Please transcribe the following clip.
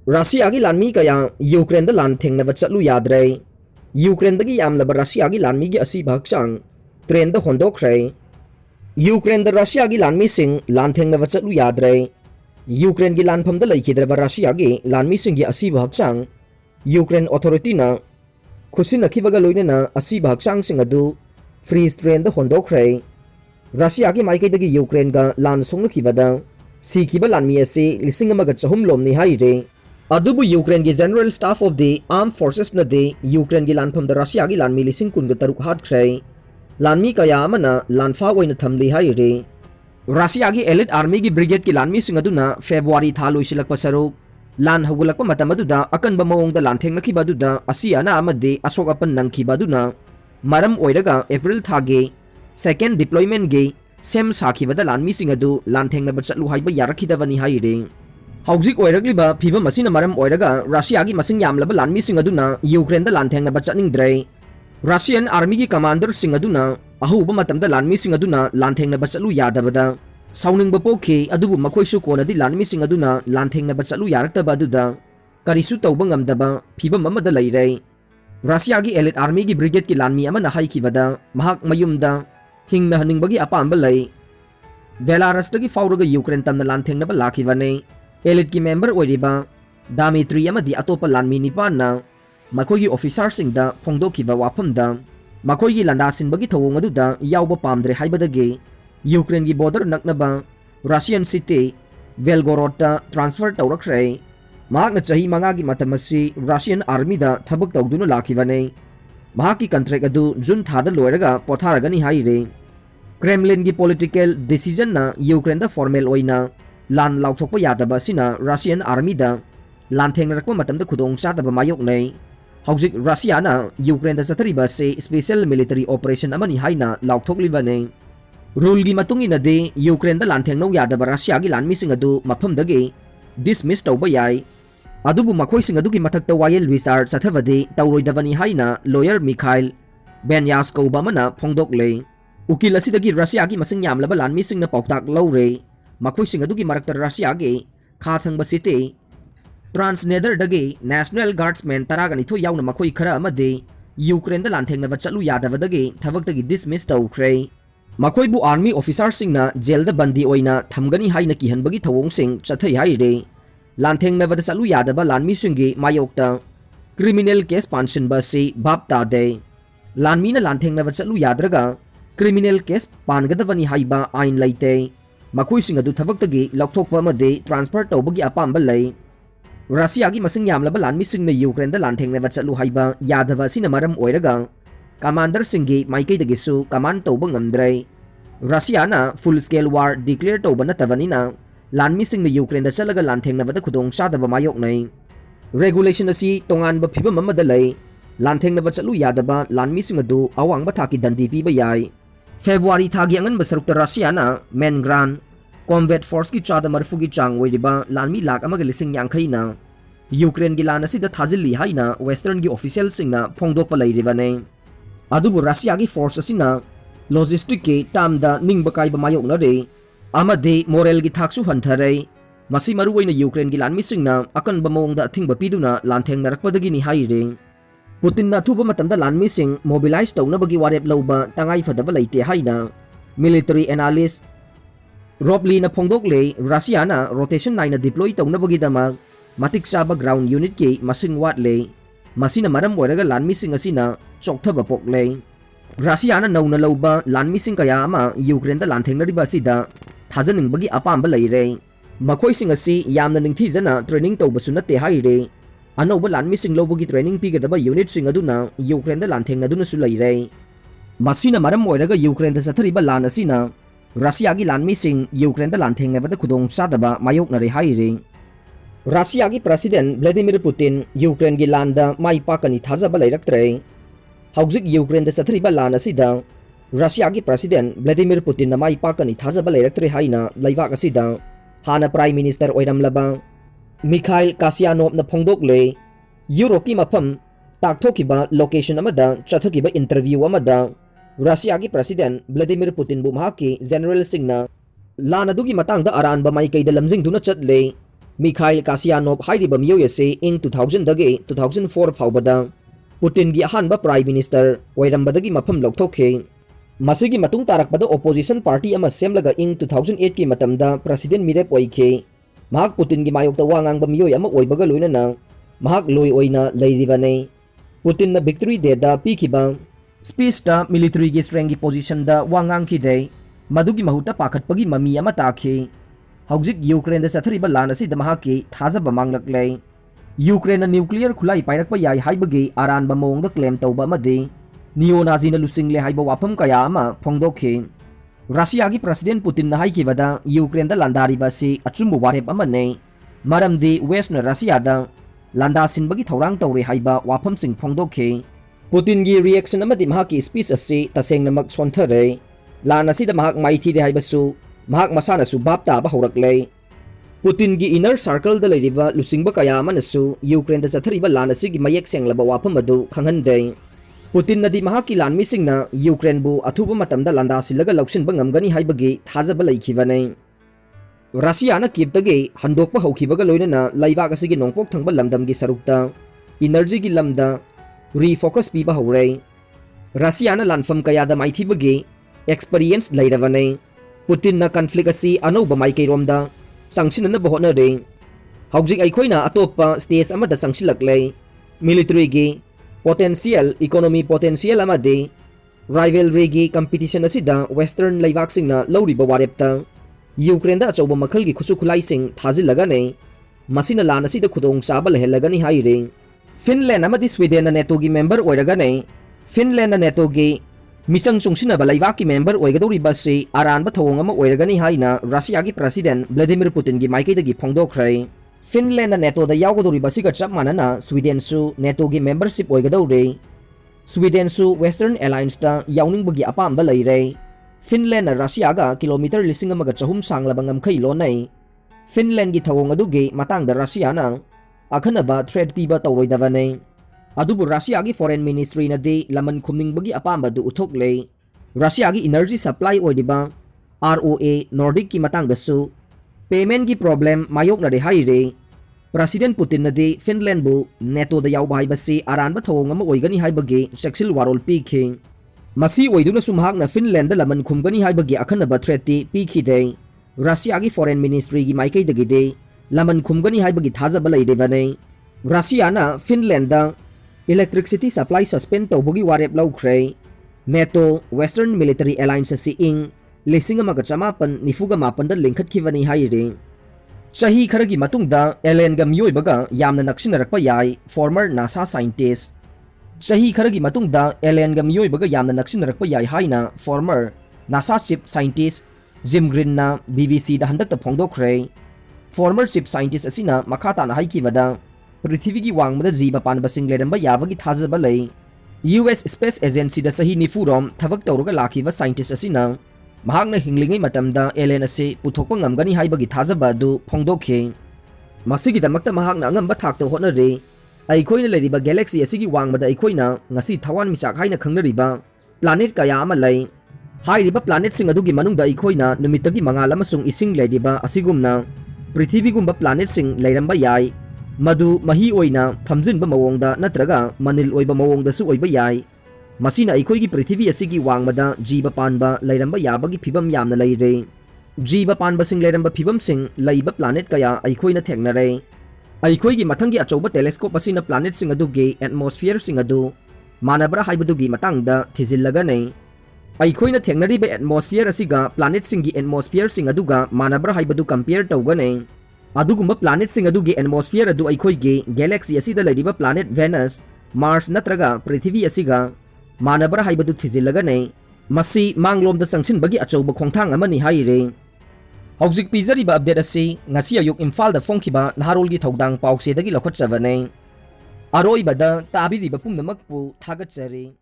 Russia की लानमी कया Ukraine लांथेंगनब चटलु याद्रे Ukraine की यामलब रशिया की लानमी की असीबा हक्चांग ट्रेन होंदोखरे यूक्रेन रशिया की लानमी सिंह लांथेंगनब चटलु याद्रे यूक्रेन की लानफम लेखिद्रब रशिया की लानमी सिंह की असीबा हक्चांग यूक्रेन अथॉरिटी ना खुसिनखिबगा लोइनना असीबा हक्चांग सिंह अदु फ्रीज ट्रेन होंदोखरे रशिया की माइकैदगी यूक्रेन का लान सोंगखिबदा सीखिबा लानमी असे लिसिंग अमगा चहुम लोमनि हाइरे अदुबु यूक्रेन की general staff of the armed forces नदे यूक्रेन की लानफम रशिया की लानमी लिसिंग कुनग तरुक हाटख्रे लानमी कया अमना लानफा ओइना थमली हाइरे रशिया की एलिट आर्मी की ब्रिगेड की लानमी सिंह अदुना फेब्रुआरी था लोइसिलकप सरुक लान हगुलकप मतम अदुदा अकनब मओंगदा लानथेंगनखिबा अदुदा असियाना अमदे अशोक अपन नंगखिबा अदुना मरम ओइरगा अप्रैल थागे सेकेंड डिप्लॉयमेंट गे सेम साखिबदा लानमी सिंह अदु लानथेंगनब चटलु हाइबा यारखिदबनी हाइरे हौजिक ओइरगलिबा फिबम असिना मरम ओइरगा रशिया की मसिंग यामलब लानमी सिंह अदुना यूक्रेन दा लानथेंगनब चटनिंगद्रे रशियन आर्मी की कमांडर सिंह अदुना अहुब मतमदा लानमी सिंह अदुना लानथेंगनब चटलु यादबदा साउनिंगबा पोखि अदुबु मखोइसु कोनदि लानमी सिंह अदुना लानथेंगनब चटलु यारक्तबा अदुदा करिसु तौबा ngamdaba फिबम अमदा लैरे रशिया की एलिट आर्मी की ब्रिगेड की लानमी अमना हाइखिबदा महक मयुमदा हिंगना हनिंगबगी अपांबा लै बेलारसदगी फाउरगा यूक्रेन तमना लानथेंगनब लाखिबने एलिट की मेंबर ओइरिबा दामित्री अमदी अतोपा लानमी निपाना मखोगी ऑफिसर सिंगदा फोंदोखिबा वाफमदा मखोगी लंदासिनबगी थवोंग अदुदा यावबा पामद्रे हाइबदगे यूक्रेन की बॉर्डर नकनबा रशियन सिटी वेलगोरोडता ट्रांसफर तौरख्रे महाकना चही मंगागी मतमसी रशियन आर्मी दा थबक तौदुना लाखिबने महाकी कंट्रैक्ट अदु जून थादा लोयरगा पोथारगनी हाइरे क्रेमलिन की पॉलिटिकल डिसीजन ना यूक्रेन दा फॉर्मल ओइना लान लाउथोकपा यादबा सिना रशियन आर्मी दा लानथेंगनरकपा मतमदा खुदोंग चादबा मायोकनै हौजिक रशिया ना यूक्रेन दा चथरिबा से स्पेशल मिलिटरी ऑपरेशन अमनी हाइना लाउथोकलिबने रूल की मतुंगिनदे यूक्रेन दा लानथेंगनौ यादबा रशिया की लानमीसिंग अदु मफमदगे डिसमिस तौबा याय अदुबु मखोइसिंग अदुगी मथक्ता वायल विचार चथबदे तौरोइदबनी हाइना लॉयर मिखाइल बेनयास कौबा मना फोंदोकले उकिल असिदगी रशिया की मसिंग यामलबा लानमीसिंगना पाउताक लौरे मखोइसिंग अदुगी मरक्ता रशिया गे खाथंगबा सिटे ट्रांसनेदर दगे नेशनल गार्ड्समैन तरागनिथो याउना मखोइ खरा अमदे यूक्रेन दा लानथेंगनबा चलु यादबदगे थबक्तगी डिसमिस तौख्रे मखोइबु आर्मी ऑफिसर सिंगना जेल दा बंदी ओइना थमगनी हाइना किहनबगी थवोंग सिंग चथै हाइरे लानथेंगनबदा चलु यादबा लानमी सिंगे मायोक्ता क्रिमिनल केस पानसिनबा से भाप तादे लानमीना लानथेंगनबा चलु याद्रगा क्रिमिनल केस पानगदबनी हाइबा आइन लैते मखोइसिंग अदु थबक्तगी लौथोकपा अमदे ट्रांसफर तौबगी अपांबा लै रशिया की मसिंग यामलबा लानमी सिंगना यूक्रेन दा लानथेंगनबा चलु हाइबा यादबा सिना मरम ओइरगा कमांडर सिंगे माइकैदगिसु कमांड तौबा ngamdre रशिया ना फुल स्केल वार डिक्लेयर तौबा नतबनिना लानमी सिंगना यूक्रेन दा चलगा लानथेंगनबदा खुदोंग चादबा मायोकनै रेगुलेशन असी तोंगानबा फिबम अमदा लै लानथेंगनबा चलु यादबा लानमी सिंग अदु अवांगबा थाकी दंदी पीबा याय फेब्रुआरी थागी अंगनबा सरुकता रशिया ना मेन ग्रान कॉम्बैट फोर्स की चादा मरफू की चांग ओइरिबा लानमी लाख अमगा लिसिंग यांखैना यूक्रेन की लान असिदा थाजिल्ली हाइना वेस्टर्न की ऑफिशियल सिंगना फोंदोकपा लैरिबाने अदुबु रशिया की फोर्स असिना लॉजिस्टिक के टामदा निंगबा काइबा मायोकनरे अमदे मोरल की थाकसु हंथरे मसी मरुवैना यूक्रेन की लानमी सिंगना अकनबा मओंगदा अथिंगबा पीदुना लानथेंगनरकपदगिनी हाइरे पुतिनना थुबा मतमदा लानमी सिंग मोबिलाइज तौनबगी वारेप लौबा तंगाई फदबा लैते हाइना मिलिटरी एनालिस्ट रोपलीना फोंदोकले रशियाना रोटेशन नाइना डिप्लॉय तौनबगीदमक मतिक चाबा ग्राउंड यूनिट के मसिंग वाटले मसीना मरम ओइरगा लानमी सिंग असिना चोकथबा पोकले रशियाना नौना लौबा लानमी सिंग कया अमा यूक्रेन दा लानथेंगनरिबा असिदा थाजनिंगबगी अपांबा लैरे मखोइ सिंग असि यामना निंगथीजना ट्रेनिंग तौबसु नते हाइरे अनौबा लानमी सिंग लौबगी ट्रेनिंग पीगदबा यूनिट सिंग अदुना यूक्रेन दा लानथेंगनदुनसु लैरे मसीना मरम ओइरगा यूक्रेन दा चथरिबा लान असिना रशिया की लानमी सिंग यूक्रेन दा लानथेंगनबदा खुदोंग चादबा मायोकनरे हाइरे रशिया की प्रेसिडेंट व्लादिमीर पुतिन यूक्रेन की लानदा माई पाकनी थाजबा लैरक्त्रे हौजिक यूक्रेन दा चथरिबा लान असिदा रशिया की प्रेसिडेंट व्लादिमीर पुतिन ना माई पाकनी थाजबा लैरक्त्रे हाइना लैवाक असिदा हाना प्राइम मिनिस्टर ओइरमलबा मिखाइल कासियानोवना फोंदोकले यूरोप की मफम ताकथोकिबा लोकेशन अमदा चथकिबा इंटरव्यू अमदा रशिया की प्रेसिडेंट व्लादिमीर पुतिन बु महाकी जनरल सिंगना लान अदुगी मतंगदा अरानबा माइकैदा लमजिंगदुना चटले Mikhail Kasyanov hairiba miyoy ase ing 2000 dagi 2004 faubada Putin gi ahanba Prime Minister oirambadagi mafam lokthokhe masigi matung tarakpada opposition party ama semlaga ing 2008 ki matamda president mirep oikhe mahak Putin gi mayokta wangang ba miyoy ama oibaga loinana mahak loi oina leiribane Putin na victory day da pikhiba speech da military gi strength gi position da wangang ki day madugi mahuta pakhatpagi mami ama takhe Hauzik Ukraine da sathariba lan asi da mahaki thajaba manglakle Ukraine na nuclear khulai pairakpa yai haibagi aranba mawngda claim tawba amadi neo-Nazi na lusingle haiba wafam kaya ama phongdokhe Russia gi President Putin na haikibada Ukraine da landariba si achumbu warep amane maramdi West na Russia da landasinbagi thorang tawre haiba wafam sing phongdokhe Putin gi reaction amadi mahaki speech asi tasengnamak sonthare lan asi da mahak maithi de haibasu mahak masana su bap ta ba horaklei Putin gi inner circle da leiriba lusingba kaya manasu Ukraine da sathariba lan asi gi mayek senglaba wafam adu khanghandei Putin nadi mahaki Lanmi singna Ukraine bu athuba matamda landa silaga lauksin bangamgani haibagi thajaba laikhibane Russia na kiptage handokpa haukibaga loinana laiba asigi nongpok thangba lamdam gi sarukta energy gi lamda refocus piba hore Russia na lanfam kaya da maithibagi experience leiravane Putin na conflict asi anoba maikei romda sangsinana bahona re haujik aikhoina atopa stage amada sangsilaklei military gi potential economy potential amade rivalry gi competition asida western laibak singna lawriba warepta Ukraine da achauba makhal gi khusu khulai sing thajilaga ne masina lan asida khudong chaba lehelagani haire Finland amadi Sweden na NATO gi member oiraga ne Finland na NATO gi misang sungsina ba laibak ki member oigadori basi aran ba thong ama oiragani haina Russia gi president Vladimir Putin gi maikei dagi phongdokhre Finland na NATO da yawgadori basi ka chap manana Sweden su NATO gi membership oigadore Sweden su Western Alliance da yawning bagi apam ba leire Finland na Russia ga kilometer 1,100 sanglaba ngamkhai lonai Finland gi thawong adu gi matang da Russia na akhanaba threat piba tawroidavane adubu Russia gi foreign ministry na de laman khumning bagi apamba du uthokle Russia gi energy supply oidiba ROA Nordic ki matang dasu payment gi problem mayok na de haire President Putin na de Finland bu NATO da yaw bai basi aran ba thong ama oigani haibagi sexual warol pikhe masi oiduna sumhak na Finland da laman khumgani haibagi akhanaba threat ti pikhi de Russia gi foreign ministry gi maikei dagi de laman khumgani haibagi thajaba leidevane Russia na Finland da electricity supply suspend tawbugi warep laukhre NATO Western Military Alliance si ing lising amaga chamapan nifuga mapan da lingkhat khivani haire chahi kharagi matungda alien ga miyoi baga yamna nakshinarakpa yai former NASA scientist chahi kharagi matungda alien ga miyoi baga yamna nakshinarakpa yai haina former NASA chief scientist Jim Green na BBC da handata phongdokhre former chief scientist asina makhata na haikibada Prithvi gi wangmada jiba panba singleramba yabagi thajaba lei US Space Agency da sahi nifurom thabak tawruga lakhiba scientist asina mahakna hinglingai matamda alien ase puthokpa ngamgani haibagi thajaba du phongdokhe masigi damakta mahakna ngamba thakta hotnare aikhoina leriba galaxy asigi wangmada aikhoina ngasi thawan misak haina khangnariba planet kaya ama lei hairiba planet sing adugi manungda aikhoina numitagi mangal amasung ising leriba asigumna Prithvi gumba planet sing leiramba yai Madu mahi oina phamjinba mawongda natraga manil oiba mawongda su oiba yai masina aikhoigi Prithvi asigi wangmada jiba panba leiramba yabagi phibam yamna leire jiba panba sing leiramba phibam sing leiba planet kaya aikhoina thengnare aikhoigi mathangi achouba telescope asina planet sing adugi atmosphere sing adu manabra haibadugi matangda thijillaga nei aikhoina thengnariba atmosphere asiga planet singi atmosphere sing aduga manabra haibadu compare tawga nei adugumba planet sing adugi atmosphere adu aikhoigi galaxy asida leriba planet Venus Mars natraga Prithvi asiga manabra haibadu thijillaga nei masi manglomda sangsinbagi achouba khongthang amani haire haujik pizariba update asi ngasi ayuk Imphal da phongkhiba naharolgi thodang pause dagi lokhatchabane aroibada tabiriba pumnamakpu thagatchari